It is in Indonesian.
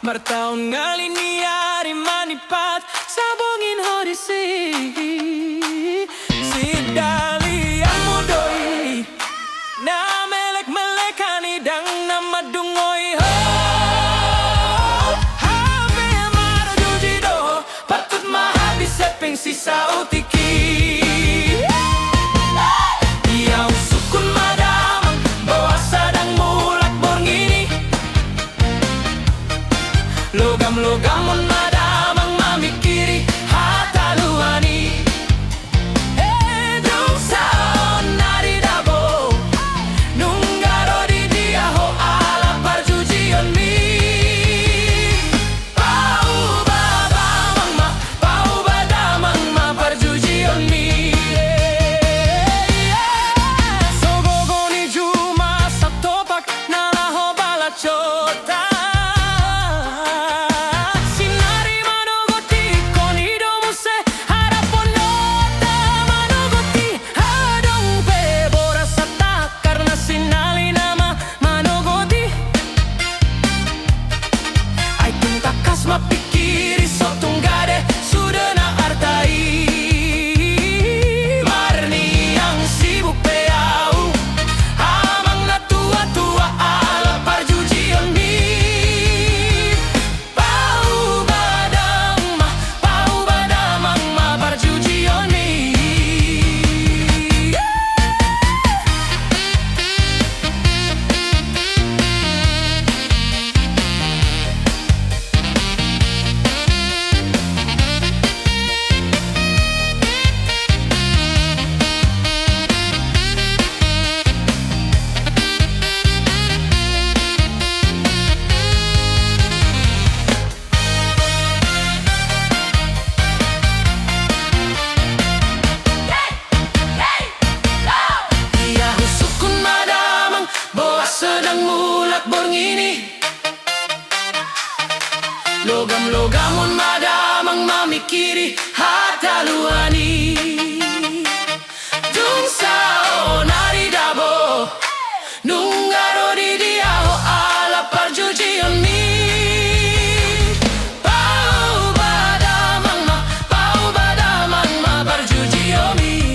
Martaon ngaliniari manipat sabongin hodisi si dali ang mudoi na melek-melekani dang na madungoy ho habe marajuji do patut mahabis sepeng sisa utiki Iau sukun madamang bawa sadang mulak borngini Logam-logamon madamang mamikiri hataluani Edong saon naridabo Nunggaro di diaho ala parjujion mi Pau badamang ma parjujion mi Sogogoni juma sa topak nalaho balachota Mapikiri sotong gade sudah na artai Marni yang sibuk peau Amang na tua-tua ala parjujion mi Pau badamang ma parjujion mi Sedang mulak borngini Logam-logamon madamang mamikiri hataluani Dung sao naridabo Nunggaro di diaho ala parjujion mi Pau badamang ma parjujion mi